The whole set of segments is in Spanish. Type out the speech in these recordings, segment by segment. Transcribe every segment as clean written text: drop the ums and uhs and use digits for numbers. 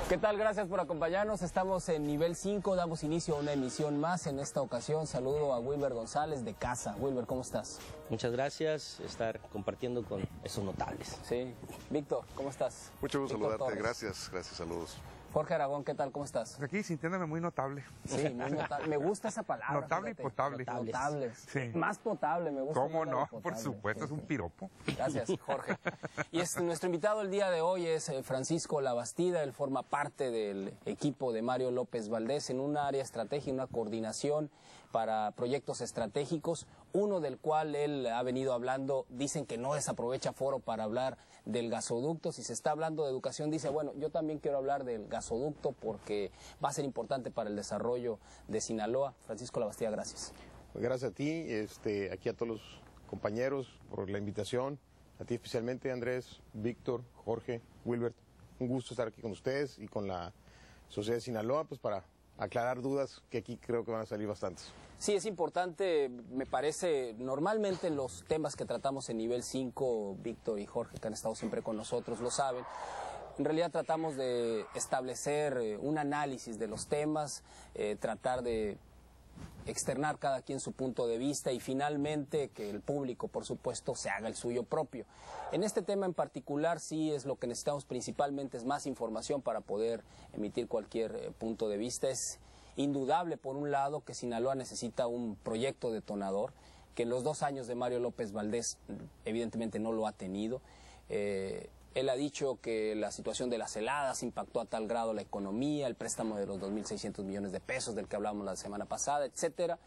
¿Qué tal? Gracias por acompañarnos. Estamos en nivel 5, damos inicio a una emisión más. En esta ocasión saludo a Wilber González de casa. Wilber, ¿cómo estás? Muchas gracias, estar compartiendo con esos notables. Sí. Víctor, ¿cómo estás? Mucho gusto Víctor saludarte, Torres. gracias, saludos. Jorge Aragón, ¿qué tal? ¿Cómo estás? Aquí sintiéndome muy notable. Sí, muy notable. Me gusta esa palabra. Notable y fíjate. potable. Notables. Sí. Más potable, me gusta. ¿Cómo más no? potable. Por supuesto, es un piropo. Gracias, Jorge. Y nuestro invitado el día de hoy es Francisco Labastida. Él forma parte del equipo de Mario López Valdés en un área estratégica, una coordinación para proyectos estratégicos, uno del cual él ha venido hablando. Dicen que no desaprovecha foro para hablar del gasoducto. Si se está hablando de educación, dice, bueno, yo también quiero hablar del gasoducto porque va a ser importante para el desarrollo de Sinaloa. Francisco Labastida, gracias. Gracias a ti, aquí a todos los compañeros por la invitación, a ti especialmente, Andrés, Víctor, Jorge, Wilbert. Un gusto estar aquí con ustedes y con la Sociedad de Sinaloa, pues para aclarar dudas que aquí creo que van a salir bastantes. Sí, es importante, me parece, normalmente los temas que tratamos en nivel 5, Víctor y Jorge, que han estado siempre con nosotros, lo saben. En realidad tratamos de establecer un análisis de los temas, tratar de externar cada quien su punto de vista y finalmente que el público, por supuesto, se haga el suyo propio. En este tema en particular sí es lo que necesitamos principalmente, es más información para poder emitir cualquier punto de vista. Es indudable, por un lado, que Sinaloa necesita un proyecto detonador, que en los 2 años de Mario López Valdés evidentemente no lo ha tenido. Él ha dicho que la situación de las heladas impactó a tal grado la economía, el préstamo de los 2.600 millones de pesos del que hablamos la semana pasada, etcétera.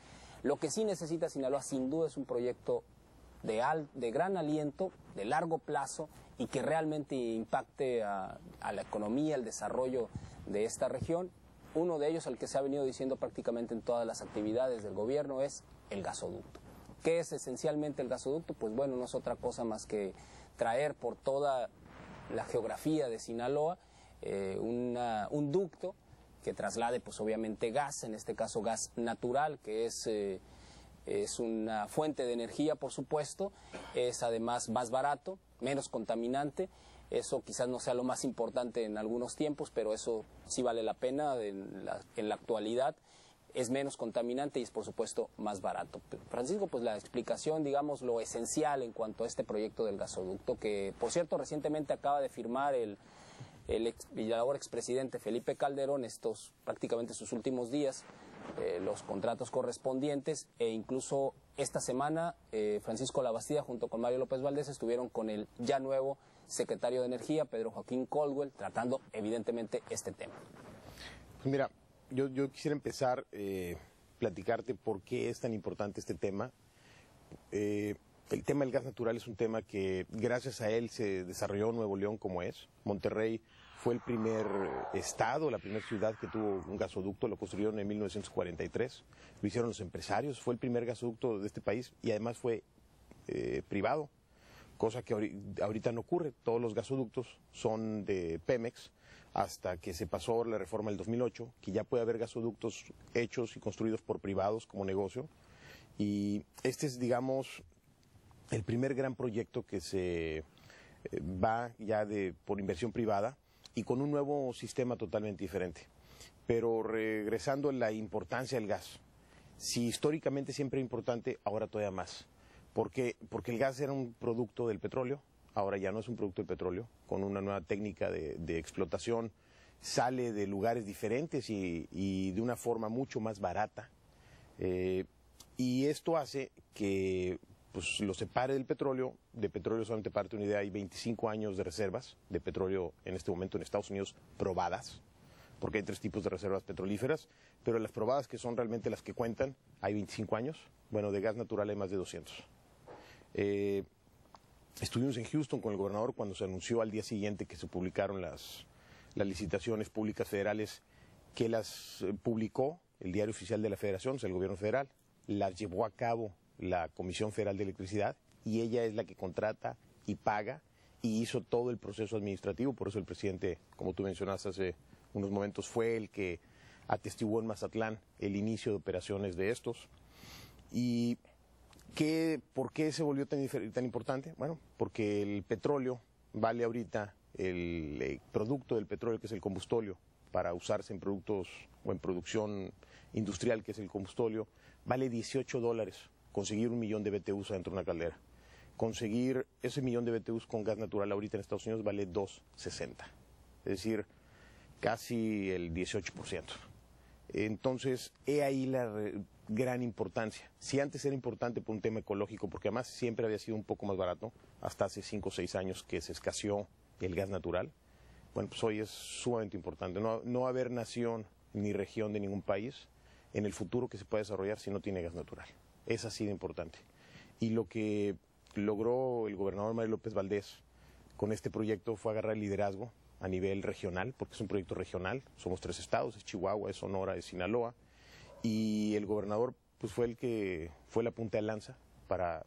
Lo que sí necesita Sinaloa sin duda es un proyecto de gran aliento, de largo plazo y que realmente impacte a la economía, el desarrollo de esta región. Uno de ellos, al que se ha venido diciendo prácticamente en todas las actividades del gobierno, es el gasoducto. ¿Qué es esencialmente el gasoducto? Pues bueno, no es otra cosa más que traer por toda la geografía de Sinaloa un ducto que traslade pues obviamente gas, en este caso gas natural, que es una fuente de energía, por supuesto, es además más barato, menos contaminante. Eso quizás no sea lo más importante en algunos tiempos, pero eso sí vale la pena en la actualidad. Es menos contaminante y es por supuesto más barato. Francisco, pues la explicación, digamos, lo esencial en cuanto a este proyecto del gasoducto, que por cierto recientemente acaba de firmar el ahora expresidente Felipe Calderón, prácticamente sus últimos días, los contratos correspondientes, e incluso esta semana Francisco Labastida junto con Mario López Valdés estuvieron con el ya nuevo secretario de Energía, Pedro Joaquín Caldwell, tratando evidentemente este tema. Pues mira, yo quisiera empezar platicarte por qué es tan importante este tema. El tema del gas natural es un tema que gracias a él se desarrolló Nuevo León como es. Monterrey fue el primer estado, la primera ciudad que tuvo un gasoducto, lo construyeron en 1943, lo hicieron los empresarios, fue el primer gasoducto de este país y además fue privado, cosa que ahorita no ocurre. Todos los gasoductos son de Pemex, hasta que se pasó la reforma del 2008, que ya puede haber gasoductos hechos y construidos por privados como negocio. Y este es, digamos, el primer gran proyecto que se va ya por inversión privada y con un nuevo sistema totalmente diferente. Pero regresando a la importancia del gas, si históricamente siempre es importante, ahora todavía más. ¿Por qué? Porque el gas era un producto del petróleo. Ahora ya no es un producto del petróleo, con una nueva técnica de explotación, sale de lugares diferentes y de una forma mucho más barata. Y esto hace que pues, lo separe del petróleo. De petróleo, solamente parte una idea, hay 25 años de reservas de petróleo en este momento en Estados Unidos probadas, porque hay 3 tipos de reservas petrolíferas, pero las probadas, que son realmente las que cuentan, hay 25 años. Bueno, de gas natural hay más de 200. Estuvimos en Houston con el gobernador cuando se anunció al día siguiente que se publicaron las licitaciones públicas federales, que las publicó el Diario Oficial de la Federación, o sea, el gobierno federal, las llevó a cabo la Comisión Federal de Electricidad y ella es la que contrata y paga y hizo todo el proceso administrativo. Por eso el presidente, como tú mencionaste hace unos momentos, fue el que atestiguó en Mazatlán el inicio de operaciones de estos. Y ¿por qué se volvió tan importante? Bueno, porque el petróleo vale ahorita, el producto del petróleo, que es el combustóleo, para usarse en productos o en producción industrial, que es el combustóleo, vale $18 conseguir 1 millón de BTUs adentro de una caldera. Conseguir ese millón de BTUs con gas natural ahorita en Estados Unidos vale $2.60, es decir, casi el 18%. Entonces, he ahí la gran importancia. Si antes era importante por un tema ecológico, porque además siempre había sido un poco más barato, hasta hace 5 o 6 años que se escaseó el gas natural, bueno, pues hoy es sumamente importante. No va a haber nación ni región de ningún país en el futuro que se pueda desarrollar si no tiene gas natural. Es así de importante. Y lo que logró el gobernador Mario López Valdés con este proyecto fue agarrar el liderazgo a nivel regional, porque es un proyecto regional, somos 3 estados, es Chihuahua, es Sonora, es Sinaloa, y el gobernador pues fue el que fue la punta de lanza para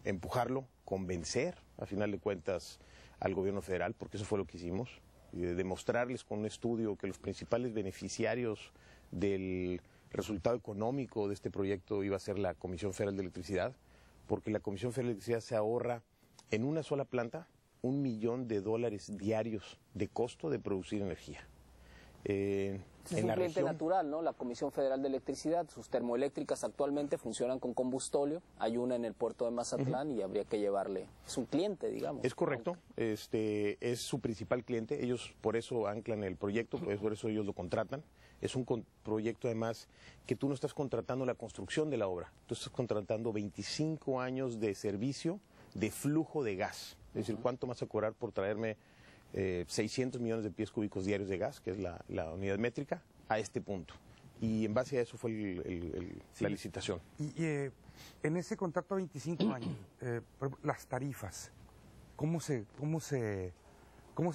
empujarlo, convencer, a final de cuentas, al gobierno federal, porque eso fue lo que hicimos, demostrarles con un estudio que los principales beneficiarios del resultado económico de este proyecto iba a ser la Comisión Federal de Electricidad, porque la Comisión Federal de Electricidad se ahorra en una sola planta $1 millón diarios de costo de producir energía. Es un cliente natural, ¿no? La Comisión Federal de Electricidad, sus termoeléctricas actualmente funcionan con combustóleo, hay una en el puerto de Mazatlán y habría que llevarle, es un cliente, digamos. Es correcto, es su principal cliente, ellos por eso anclan el proyecto, por eso ellos lo contratan. Es un proyecto además que tú no estás contratando la construcción de la obra, tú estás contratando 25 años de servicio de flujo de gas. Es decir, ¿cuánto vas a cobrar por traerme 600 millones de pies cúbicos diarios de gas, que es la unidad métrica, a este punto? Y en base a eso fue la licitación. Y en ese contrato a 25 años, las tarifas, ¿cómo se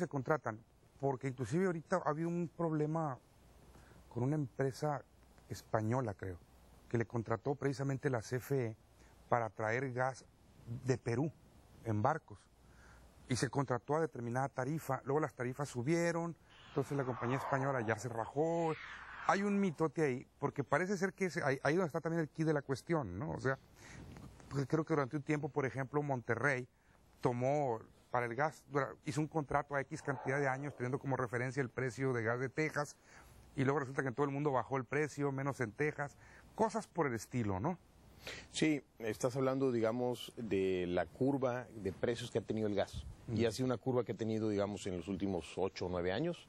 contratan? Porque inclusive ahorita ha habido un problema con una empresa española, creo, que le contrató precisamente la CFE para traer gas de Perú en barcos. Y se contrató a determinada tarifa, luego las tarifas subieron, entonces la compañía española ya se rajó. Hay un mitote ahí, porque parece ser que ahí donde está también el quid de la cuestión, ¿no? O sea, creo que durante un tiempo, por ejemplo, Monterrey tomó para el gas, hizo un contrato a X cantidad de años, teniendo como referencia el precio de gas de Texas, y luego resulta que en todo el mundo bajó el precio, menos en Texas, cosas por el estilo, ¿no? Sí, estás hablando, digamos, de la curva de precios que ha tenido el gas. Y ha sido una curva que ha tenido, digamos, en los últimos 8 o 9 años.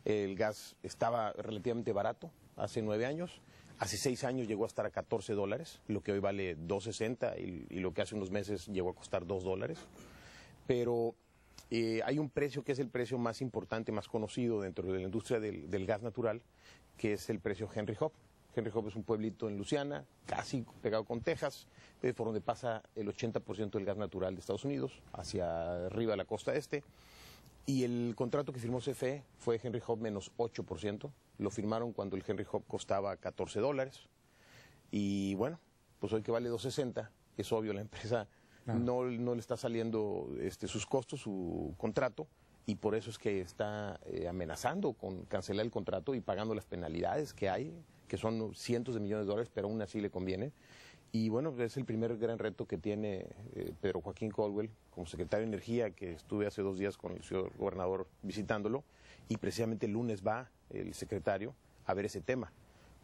El gas estaba relativamente barato hace 9 años. Hace 6 años llegó a estar a $14, lo que hoy vale $2.60 y lo que hace unos meses llegó a costar $2. Pero hay un precio que es el precio más importante, más conocido dentro de la industria del gas natural, que es el precio Henry Hub. Henry Hub es un pueblito en Luisiana, casi pegado con Texas, por donde pasa el 80% del gas natural de Estados Unidos, hacia arriba de la costa este. Y el contrato que firmó CFE fue Henry Hub menos 8%. Lo firmaron cuando el Henry Hub costaba $14. Y bueno, pues hoy que vale $2.60, es obvio, la empresa no le está saliendo sus costos, su contrato, y por eso es que está amenazando con cancelar el contrato y pagando las penalidades que hay, que son cientos de millones de dólares, pero aún así le conviene. Y bueno, es el primer gran reto que tiene Pedro Joaquín Caldwell como secretario de Energía, que estuve hace 2 días con el señor gobernador visitándolo, y precisamente el lunes va el secretario a ver ese tema,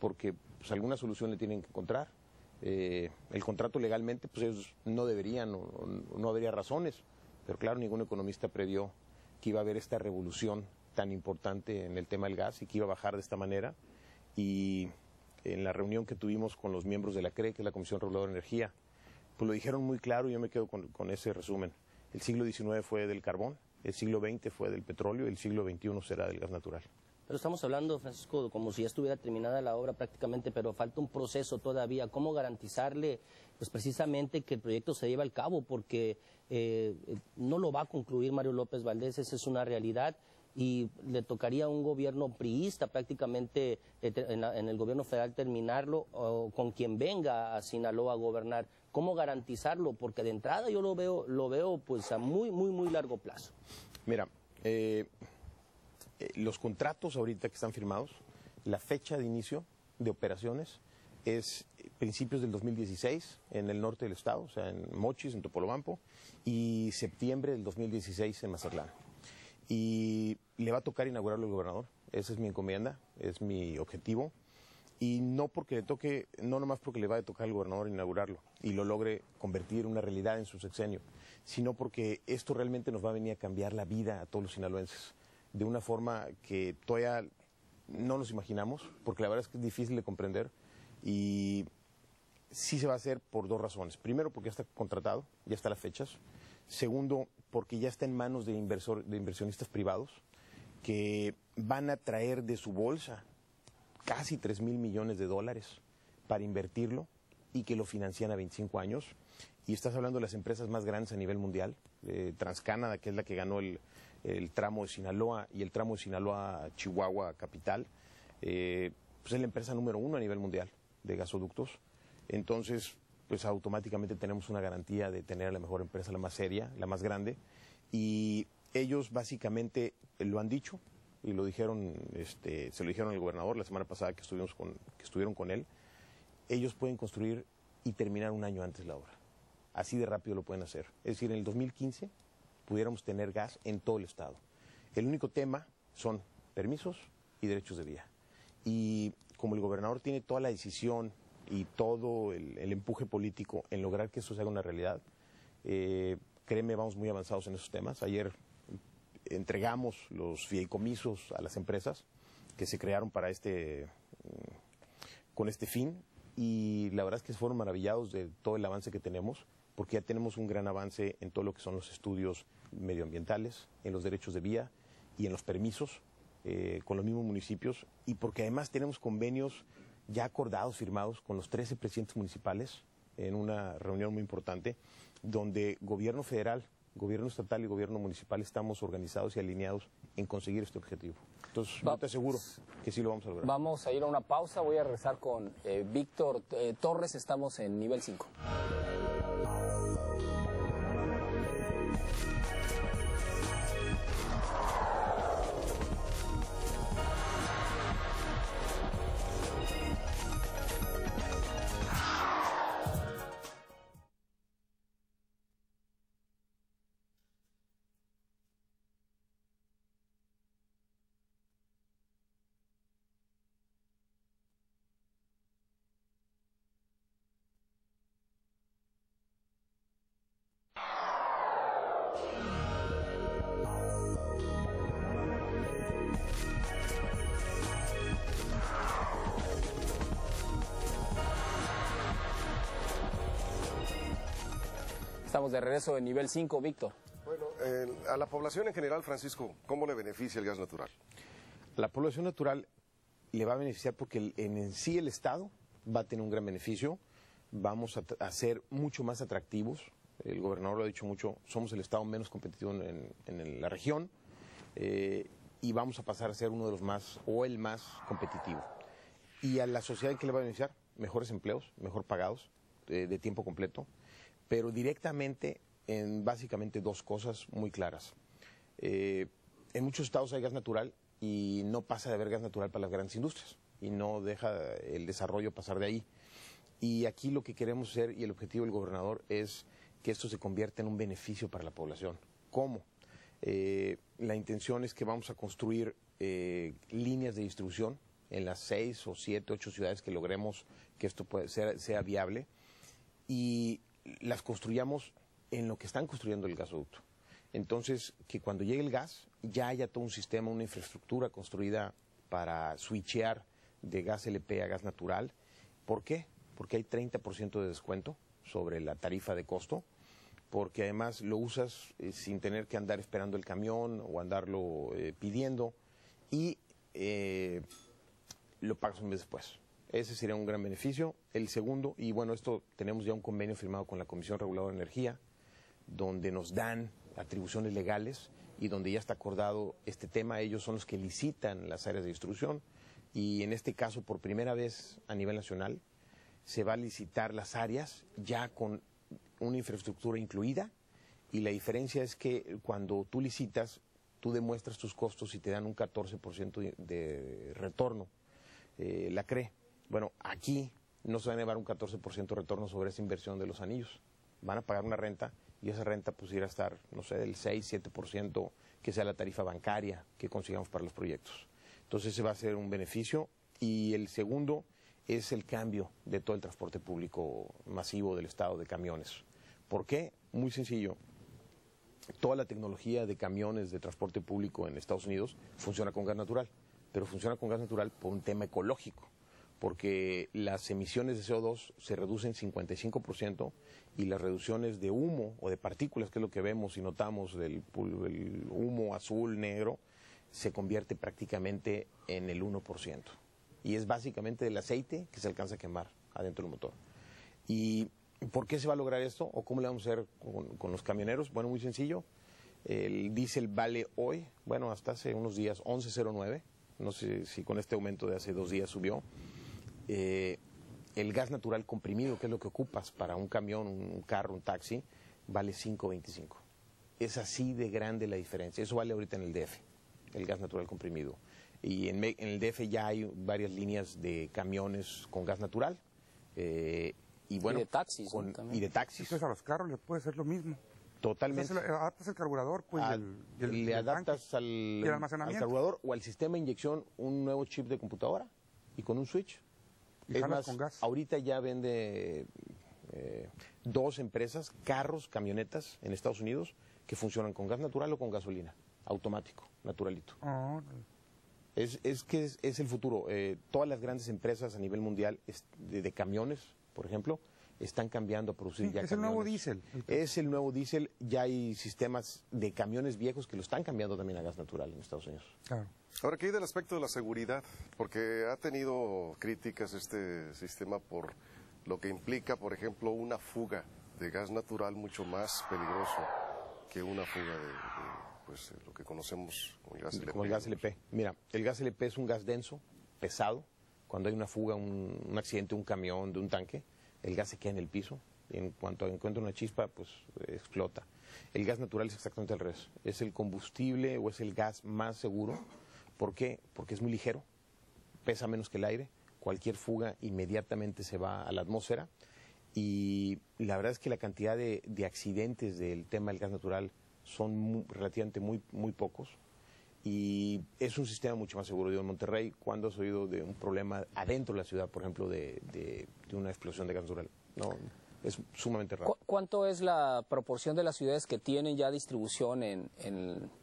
porque pues alguna solución le tienen que encontrar. El contrato legalmente, pues ellos no deberían, no habría razones, pero claro, ningún economista previó que iba a haber esta revolución tan importante en el tema del gas y que iba a bajar de esta manera. Y en la reunión que tuvimos con los miembros de la CRE, que es la Comisión Reguladora de Energía, pues lo dijeron muy claro y yo me quedo con ese resumen. El siglo XIX fue del carbón, el siglo XX fue del petróleo y el siglo XXI será del gas natural. Pero estamos hablando, Francisco, como si ya estuviera terminada la obra prácticamente, pero falta un proceso todavía. ¿Cómo garantizarle, pues precisamente, que el proyecto se lleve al cabo? Porque no lo va a concluir Mario López Valdés, esa es una realidad. Y le tocaría a un gobierno priista prácticamente en el gobierno federal terminarlo, o con quien venga a Sinaloa a gobernar. ¿Cómo garantizarlo? Porque de entrada yo lo veo pues a muy largo plazo. Mira, los contratos ahorita que están firmados, la fecha de inicio de operaciones es principios del 2016 en el norte del estado, o sea, en Mochis, en Topolobampo, y septiembre del 2016 en Mazatlán. Y le va a tocar inaugurarlo el gobernador. esa es mi encomienda, es mi objetivo. Y no porque le toque, no nomás porque le va a tocar al gobernador inaugurarlo y lo logre convertir en una realidad en su sexenio, sino porque esto realmente nos va a venir a cambiar la vida a todos los sinaloenses de una forma que todavía no nos imaginamos, porque la verdad es que es difícil de comprender y sí se va a hacer por dos razones. Primero, porque ya está contratado, ya están las fechas. Segundo, porque ya está en manos de inversionistas privados que van a traer de su bolsa casi 3,000 millones de dólares para invertirlo y que lo financian a 25 años. Y estás hablando de las empresas más grandes a nivel mundial, TransCanada, que es la que ganó el tramo de Sinaloa y el tramo de Sinaloa-Chihuahua capital, pues es la empresa número 1 a nivel mundial de gasoductos. Entonces, pues automáticamente tenemos una garantía de tener a la mejor empresa, la más seria, la más grande. Y ellos básicamente lo han dicho, y lo dijeron, se lo dijeron al gobernador la semana pasada que estuvieron con él. Ellos pueden construir y terminar un año antes la obra. Así de rápido lo pueden hacer. Es decir, en el 2015 pudiéramos tener gas en todo el estado. El único tema son permisos y derechos de vía. Y como el gobernador tiene toda la decisión y todo el empuje político en lograr que eso se haga una realidad, créeme, vamos muy avanzados en esos temas. Ayer entregamos los fideicomisos a las empresas que se crearon para con este fin, y la verdad es que fueron maravillados de todo el avance que tenemos, porque ya tenemos un gran avance en todo lo que son los estudios medioambientales, en los derechos de vía y en los permisos con los mismos municipios, y porque además tenemos convenios ya acordados, firmados con los 13 presidentes municipales en una reunión muy importante, donde gobierno federal, gobierno estatal y gobierno municipal estamos organizados y alineados en conseguir este objetivo. Entonces, yo te aseguro que sí lo vamos a lograr. Vamos a ir a una pausa, voy a regresar con Víctor Torres, estamos en nivel 5. Estamos de regreso en nivel 5, Víctor. Bueno, a la población en general, Francisco, ¿cómo le beneficia el gas natural? La población natural le va a beneficiar porque en sí el Estado va a tener un gran beneficio. Vamos a ser mucho más atractivos. El gobernador lo ha dicho mucho, somos el Estado menos competitivo en la región, y vamos a pasar a ser uno de los más, o el más competitivo. Y a la sociedad, ¿en qué le va a beneficiar? Mejores empleos, mejor pagados, de tiempo completo, pero directamente en básicamente dos cosas muy claras. En muchos estados hay gas natural y no pasa de haber gas natural para las grandes industrias y no deja el desarrollo pasar de ahí. Y aquí lo que queremos hacer, y el objetivo del gobernador, es que esto se convierta en un beneficio para la población. ¿Cómo? La intención es que vamos a construir líneas de distribución en las 6 o 7, 8 ciudades que logremos que esto sea viable, y las construyamos en lo que están construyendo el gasoducto. Entonces, que cuando llegue el gas ya haya todo un sistema, una infraestructura construida para switchear de gas LP a gas natural. ¿Por qué? Porque hay 30% de descuento sobre la tarifa de costo, porque además lo usas sin tener que andar esperando el camión o andarlo pidiendo, y lo pagas un mes después. Ese sería un gran beneficio. El segundo, y bueno, esto tenemos ya un convenio firmado con la Comisión Reguladora de Energía, donde nos dan atribuciones legales y donde ya está acordado este tema. Ellos son los que licitan las áreas de distribución, y en este caso, por primera vez a nivel nacional, se va a licitar las áreas ya con una infraestructura incluida, y la diferencia es que cuando tú licitas, tú demuestras tus costos y te dan un 14% de retorno, la CRE. Bueno, aquí no se van a llevar un 14% de retorno sobre esa inversión de los anillos. Van a pagar una renta, y esa renta pues irá a estar, no sé, del 6-7%, que sea la tarifa bancaria que consigamos para los proyectos. Entonces ese va a ser un beneficio. Y el segundo es el cambio de todo el transporte público masivo del estado de camiones. ¿Por qué? Muy sencillo. Toda la tecnología de camiones de transporte público en Estados Unidos funciona con gas natural, pero funciona con gas natural por un tema ecológico, porque las emisiones de CO2 se reducen 55% y las reducciones de humo o de partículas, que es lo que vemos y notamos del humo azul, negro, se convierte prácticamente en el 1%. Y es básicamente el aceite que se alcanza a quemar adentro del motor. ¿Y por qué se va a lograr esto? ¿O cómo le vamos a hacer con los camioneros? Bueno, muy sencillo. El diésel vale hoy, bueno, hasta hace unos días, 11.09. No sé si con este aumento de hace 2 días subió. El gas natural comprimido, que es lo que ocupas para un camión, un carro, un taxi, vale 5.25. Es así de grande la diferencia. Eso vale ahorita en el DF, el gas natural comprimido. Y en el DF ya hay varias líneas de camiones con gas natural. Y bueno, y de taxis. Y de taxis. Entonces a los carros les puede ser lo mismo. Totalmente. Entonces, adaptas el carburador, pues, le adaptas al carburador o al sistema de inyección un nuevo chip de computadora y con un switch. Y es más, con gas. ahorita ya vende 2 empresas, carros, camionetas en Estados Unidos que funcionan con gas natural o con gasolina, automático, naturalito. Oh. Es el futuro. Todas las grandes empresas a nivel mundial de camiones, por ejemplo, están cambiando a producir ya es camiones. el nuevo diésel. Es el nuevo diésel. Ya hay sistemas de camiones viejos que lo están cambiando también a gas natural en Estados Unidos. Claro. Ahora, ¿qué hay del aspecto de la seguridad? Porque ha tenido críticas este sistema por lo que implica, por ejemplo, una fuga de gas natural mucho más peligroso que una fuga de pues, lo que conocemos como el gas LP. Como el gas LP. Mira, el gas LP es un gas denso, pesado. Cuando hay una fuga, un accidente, un camión, de un tanque, el gas se queda en el piso y en cuanto encuentra una chispa, pues explota. El gas natural es exactamente al revés. Es el combustible o es el gas más seguro. ¿Por qué? Porque es muy ligero, pesa menos que el aire. Cualquier fuga inmediatamente se va a la atmósfera. Y la verdad es que la cantidad de accidentes del tema del gas natural son relativamente muy pocos. Y es un sistema mucho más seguro. Digo, en Monterrey, ¿cuándo has oído de un problema adentro de la ciudad, por ejemplo, de una explosión de gas natural? No, es sumamente raro. ¿Cuánto es la proporción de las ciudades que tienen ya distribución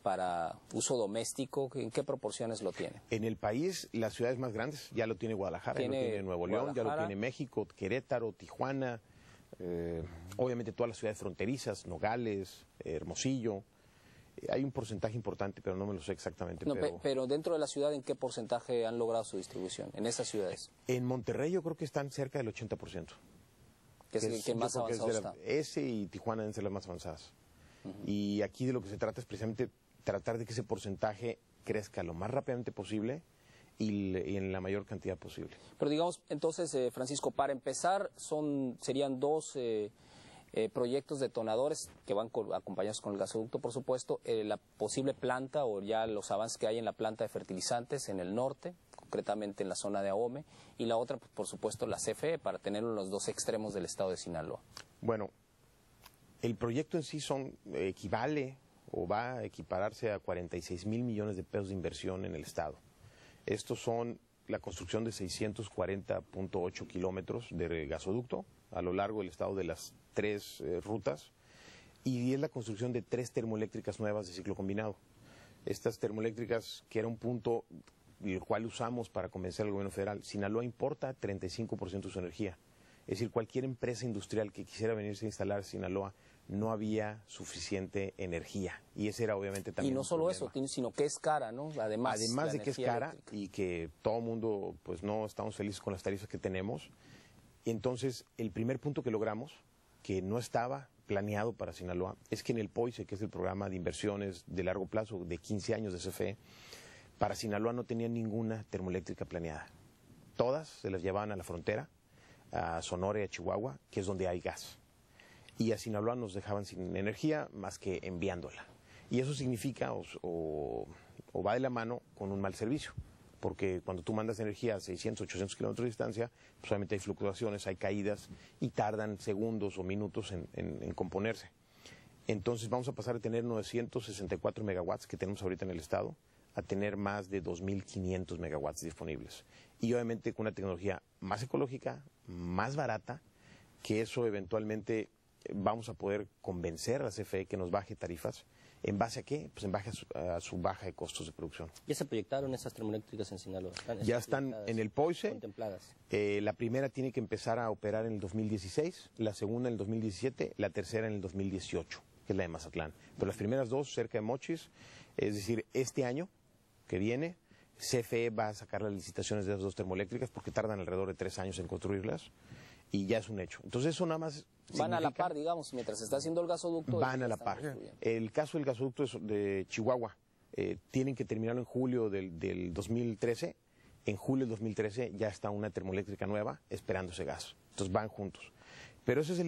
para uso doméstico? ¿En qué proporciones lo tienen? En el país, las ciudades más grandes, ya lo tiene Guadalajara, ya lo tiene Nuevo León, ya lo tiene México, Querétaro, Tijuana, obviamente todas las ciudades fronterizas, Nogales, Hermosillo. Hay un porcentaje importante, pero no me lo sé exactamente. No, pero dentro de la ciudad, ¿en qué porcentaje han logrado su distribución en esas ciudades? En Monterrey yo creo que están cerca del 80%. ¿Qué más avanzado está? Ese y Tijuana deben ser las más avanzadas. Y aquí de lo que se trata es precisamente tratar de que ese porcentaje crezca lo más rápidamente posible y en la mayor cantidad posible. Pero digamos, entonces, Francisco, para empezar, serían 2 proyectos detonadores que van acompañados con el gasoducto, por supuesto, la posible planta o ya los avances que hay en la planta de fertilizantes en el norte, concretamente en la zona de Ahome, y la otra, pues, por supuesto, la CFE, para tenerlo en los 2 extremos del estado de Sinaloa. Bueno, el proyecto en sí equivale o va a equipararse a 46,000 millones de pesos de inversión en el estado. Estos son la construcción de 640.8 kilómetros de gasoducto a lo largo del estado de las 3 rutas, y es la construcción de 3 termoeléctricas nuevas de ciclo combinado. Estas termoeléctricas, que era un punto el cual usamos para convencer al gobierno federal, Sinaloa importa 35% de su energía. Es decir, cualquier empresa industrial que quisiera venirse a instalar a Sinaloa, no había suficiente energía. Y ese era obviamente también Y no solo eso, sino que es cara, ¿no? Además de que es cara eléctrica. Y que todo el mundo, pues no estamos felices con las tarifas que tenemos. Y entonces, el primer punto que logramos, que no estaba planeado para Sinaloa, es que en el POICE, que es el programa de inversiones de largo plazo de 15 años de CFE, para Sinaloa no tenían ninguna termoeléctrica planeada. Todas se las llevaban a la frontera, a Sonora y a Chihuahua, que es donde hay gas. Y a Sinaloa nos dejaban sin energía más que enviándola. Y eso significa o va de la mano con un mal servicio. Porque cuando tú mandas energía a 600, 800 kilómetros de distancia, pues obviamente hay fluctuaciones, hay caídas y tardan segundos o minutos en componerse. Entonces vamos a pasar de tener 964 megawatts que tenemos ahorita en el estado a tener más de 2.500 megawatts disponibles. Y obviamente con una tecnología más ecológica, más barata, que eso eventualmente vamos a poder convencer a la CFE que nos baje tarifas. ¿En base a qué? Pues en base a su baja de costos de producción. ¿Ya se proyectaron esas termoeléctricas en Sinaloa? Ya están en el POICE. Contempladas. La primera tiene que empezar a operar en el 2016, la segunda en el 2017, la tercera en el 2018, que es la de Mazatlán. Pero las primeras dos cerca de Mochis, es decir, este año que viene, CFE va a sacar las licitaciones de esas dos termoeléctricas porque tardan alrededor de 3 años en construirlas. Y ya es un hecho. Entonces eso nada más van a la par, digamos, mientras se está haciendo el gasoducto. Van a la par. El caso del gasoducto de Chihuahua, tienen que terminarlo en julio del 2013. En julio del 2013 ya está una termoeléctrica nueva esperando ese gas. Entonces van juntos. Pero ese es el